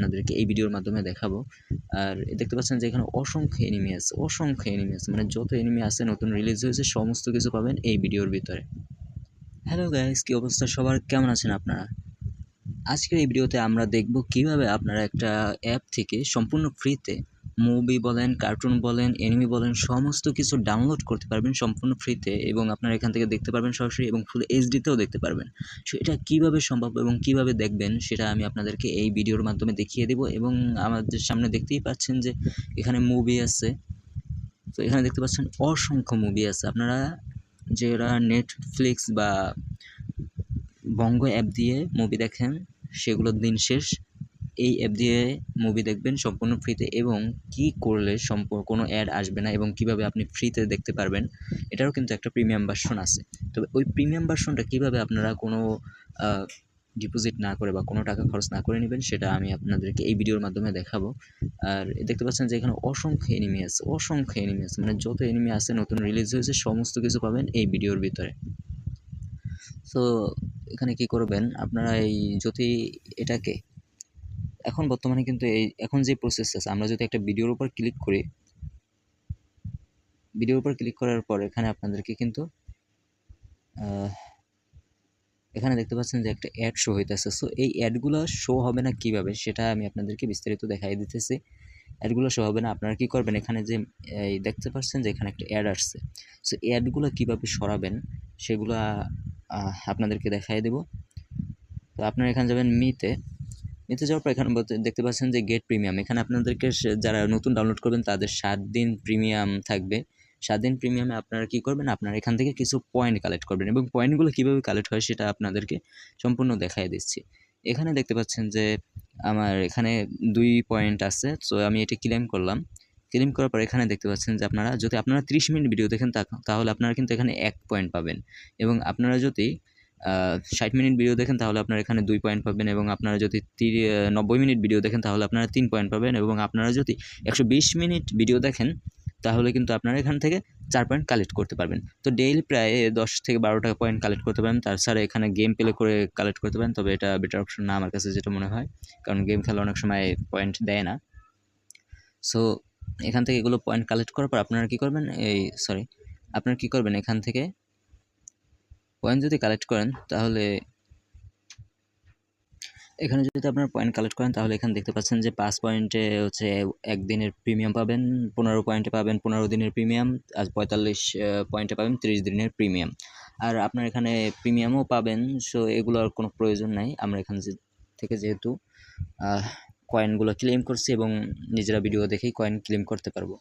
আপনাদেরকে এই ভিডিওর মাধ্যমে দেখাবো। আর দেখতে পাচ্ছেন যে এখানে অসংখ্য এনিমি আছে, মানে যত এনিমি আছে নতুন রিলিজ হয়েছে সমস্ত কিছু পাবেন এই ভিডিওর ভিতরে। হ্যালো গাইস, কি অবস্থা সবার, কেমন আছেন আপনারা? আজকের এই ভিডিওতে আমরা দেখব কিভাবে আপনারা একটা অ্যাপ থেকে সম্পূর্ণ ফ্রিতে মুভি বলেন, কার্টুন বলেন, এনিমি বলেন, সমস্ত কিছু ডাউনলোড করতে পারবেন সম্পূর্ণ ফ্রিতে এবং আপনারা এখান থেকে দেখতে পারবেন সরাসরি এবং ফুল এইচডিতেও দেখতে পারবেন। সো এটা কীভাবে সম্ভব এবং কিভাবে দেখবেন সেটা আমি আপনাদেরকে এই ভিডিওর মাধ্যমে দেখিয়ে দেব। এবং আমাদের সামনে দেখতেই পাচ্ছেন যে এখানে মুভি আছে। তো এখানে দেখতে পাচ্ছেন অসংখ্য মুভি আছে। আপনারা যারা নেটফ্লিক্স বা বঙ্গ অ্যাপ দিয়ে মুভি দেখেন সেগুলোর দিন শেষ, এই অ্যাপ দিয়ে মুভি দেখবেন সম্পূর্ণ ফ্রিতে এবং কি করলে কোনো অ্যাড আসবে না এবং কিভাবে আপনি ফ্রিতে দেখতে পারবেন এটারও কিন্তু একটা প্রিমিয়াম ভার্সন আছে। তবে ওই প্রিমিয়াম ভার্সনটা কীভাবে আপনারা কোনো ডিপোজিট না করে বা কোনো টাকা খরচ না করে নেবেন সেটা আমি আপনাদেরকে এই ভিডিওর মাধ্যমে দেখাবো। আর দেখতে পাচ্ছেন যে এখানে অসংখ্য এনিমি আছে, মানে যত এনিমি আছে নতুন রিলিজ হয়েছে সমস্ত কিছু পাবেন এই ভিডিওর ভিতরে। সো এখানে কি করবেন আপনারা, এই যদি এটাকে এখন বর্তমানে কিন্তু এখন যে প্রসেস আছে, আমরা যদি একটা ভিডিওর উপর ক্লিক করি, ভিডিওর উপর ক্লিক করার পর এখানে আপনাদেরকে কিন্তু এখানে দেখতে পাচ্ছেন যে একটা অ্যাড শো হইতেছে। সো এই অ্যাডগুলো শো হবে না কিভাবে সেটা আমি আপনাদেরকে বিস্তারিত দেখাই দিতেছি। অ্যাডগুলো শো হবে না, আপনারা কি করবেন, এখানে যে এই দেখতে পাচ্ছেন যে এখানে একটা অ্যাড আসছে। সো অ্যাডগুলো কীভাবে সরাবেন সেগুলো আপনাদেরকে দেখাই দেব। তো আপনারা এখানে যাবেন মিতে যাওয়ার পর এখানে দেখতে পাচ্ছেন যে গেট প্রিমিয়াম। এখানে আপনাদেরকে যারা নতুন ডাউনলোড করবেন তাদের 7 দিন প্রিমিয়াম থাকবে। 7 দিন প্রিমিয়ামে আপনারা কি করবেন, আপনারা এখান থেকে কিছু পয়েন্ট কালেক্ট করবেন এবং পয়েন্টগুলো কীভাবে কালেক্ট হয় সেটা আপনাদেরকে সম্পূর্ণ দেখাই দিচ্ছি। এখানে দেখতে পাচ্ছেন যে আমার এখানে 2 পয়েন্ট আছে। সো আমি এটি ক্লেম করলাম। ক্লেম করার পর এখানে দেখতে পাচ্ছেন যে আপনারা 30 মিনিট ভিডিও দেখেন তাহলে আপনারা কিন্তু এখানে 1 পয়েন্ট পাবেন এবং আপনারা যদি 60 মিনিট ভিডিও দেখেন তাহলে আপনারা এখানে 2 পয়েন্ট পাবেন এবং আপনারা যদি 90 মিনিট ভিডিও দেখেন তাহলে আপনারা 3 পয়েন্ট পাবেন এবং আপনারা যদি 120 মিনিট ভিডিও দেখেন তাহলে কিন্তু আপনারা এখান থেকে 4 পয়েন্ট কালেক্ট করতে পারবেন। তো ডেইলি প্রায় 10 থেকে 12টা পয়েন্ট কালেক্ট করতে পারেন। তাছাড়া এখানে গেম প্লে করে কালেক্ট করতে পারেন, তবে এটা বেটার অপশন না আমার কাছে যেটা মনে হয়, কারণ গেম খেলা অনেক সময় পয়েন্ট দেয় না। সো এখান থেকে এগুলো পয়েন্ট কালেক্ট করার পর আপনারা কি করবেন, আপনারা কি করবেন, এখান থেকে পয়েন্ট যদি কালেক্ট করেন তাহলে এখানে যদি আপনারা পয়েন্ট কালেক্ট করেন তাহলে এখানে দেখতে পাচ্ছেন যে 5 পয়েন্টে হচ্ছে 1 দিনের প্রিমিয়াম পাবেন, 15 পয়েন্টে পাবেন 15 দিনের প্রিমিয়াম, আর 45 পয়েন্টে পাবেন 30 দিনের প্রিমিয়াম। আর আপনার এখানে প্রিমিয়ামও পাবেন। সো এগুলোর কোনো প্রয়োজন নাই, আমরা এখান থেকে যেহেতু কয়েনগুলো ক্লেম করছি এবং নিজেরা ভিডিও দেখেই কয়েন ক্লেম করতে পারবো।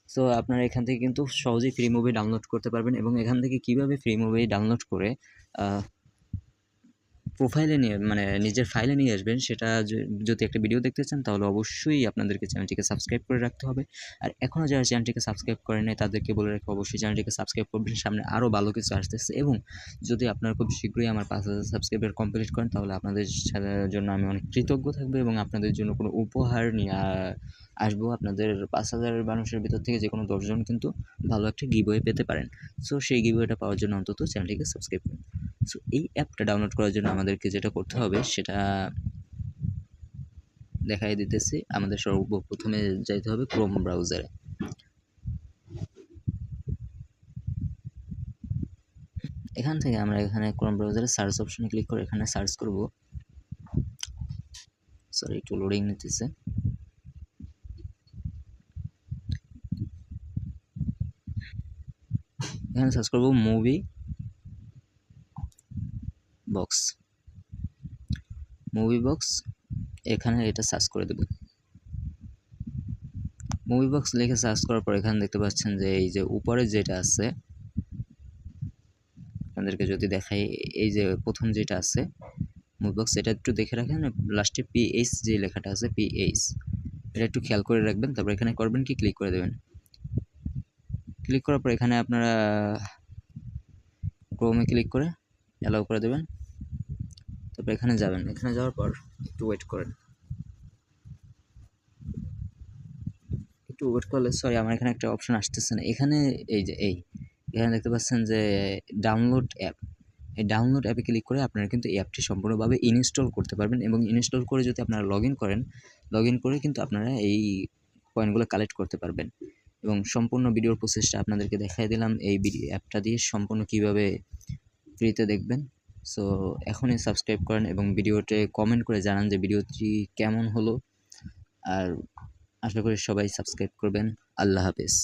সো আপনারা এখান থেকে কিন্তু সহজেই ফ্রি মুভি ডাউনলোড করতে পারবেন এবং এখান থেকে কীভাবে ফ্রি মুভি ডাউনলোড করে প্রোফাইলে নিয়ে মানে নিজের ফাইলে নিয়ে আসবেন সেটা যদি একটা ভিডিও দেখতে চান তাহলে অবশ্যই আপনাদেরকে চ্যানেলটিকে সাবস্ক্রাইব করে রাখতে হবে। আর এখনও যারা চ্যানেলটিকে সাবস্ক্রাইব করেন নাই তাদেরকে বলে রাখি অবশ্যই চ্যানেলটিকে সাবস্ক্রাইব করবেন, সামনে আরও ভালো কিছু আসতেছে। এবং যদি আপনারা খুব শীঘ্রই আমার 5000 সাবস্ক্রাইবার কমপ্লিট করেন তাহলে আপনাদের জন্য আমি অনেক কৃতজ্ঞ থাকবো এবং আপনাদের জন্য কোনো উপহার নিয়ে আসবো। আপনাদের 5000 মানুষের ভিতর থেকে যে কোনো 10 জন কিন্তু ভালো একটা গিভওয়ে পেতে পারেন। সো সেই গিভওয়েটা পাওয়ার জন্য অন্তত চ্যানেলটিকে সাবস্ক্রাইব করুন। সো এই অ্যাপটা ডাউনলোড করার জন্য আমাদেরকে যেটা করতে হবে সেটা দেখাই দিতেছি। আমাদের সর্বপ্রথমে যাইতে হবে ক্রোম ব্রাউজারে। এখান থেকে আমরা এখানে ক্রোম ব্রাউজারে সার্চ অপশনে ক্লিক করে এখানে সার্চ করব। একটু লোডিং নিতেছে। এখানে সার্চ করব মুভি বক্স, এখানে এটা সার্চ করে দেব। মুভি বক্স লিখে সার্চ করার পর এখানে দেখতে পাচ্ছেন যে এই যে উপরে যেটা আছে, আপনাদেরকে যদি দেখাই, এই যে প্রথম যেটা আছে মুভি বক্স, এটা একটু দেখে রাখেন। লাস্টে PH যে লেখাটা আছে PH, এটা একটু খেয়াল করে রাখবেন। তারপর এখানে করবেন কি, ক্লিক করে দেবেন। ক্লিক করার পর এখানে আপনারা ক্রোমে ক্লিক করে অ্যালাউ করে দেবেন। তারপর এখানে যাবেন, এখানে যাওয়ার পর একটু ওয়েট করেন। একটু ওয়েট করলে আমার এখানে একটা অপশন আসতেছে না। এখানে এখানে দেখতে পাচ্ছেন যে ডাউনলোড অ্যাপ, এই ডাউনলোড অ্যাপে ক্লিক করে আপনারা কিন্তু এই অ্যাপটি সম্পূর্ণভাবে ইনস্টল করতে পারবেন এবং ইনস্টল করে যদি আপনারা লগ ইন করেন লগ ইন করে কিন্তু আপনারা এই কয়েনগুলো কালেক্ট করতে পারবেন। এবং সম্পূর্ণ ভিডিওর প্রসেসটা আপনাদেরকে দেখাই দিলাম এই অ্যাপটা দিয়ে সম্পূর্ণ কীভাবে ফ্রিতে দেখবেন। সো এখনই সাবস্ক্রাইব করেন এবং ভিডিওতে কমেন্ট করে জানান যে ভিডিওটি কেমন হলো। আর আশা করি সবাই সাবস্ক্রাইব করবেন। আল্লাহ হাফেজ।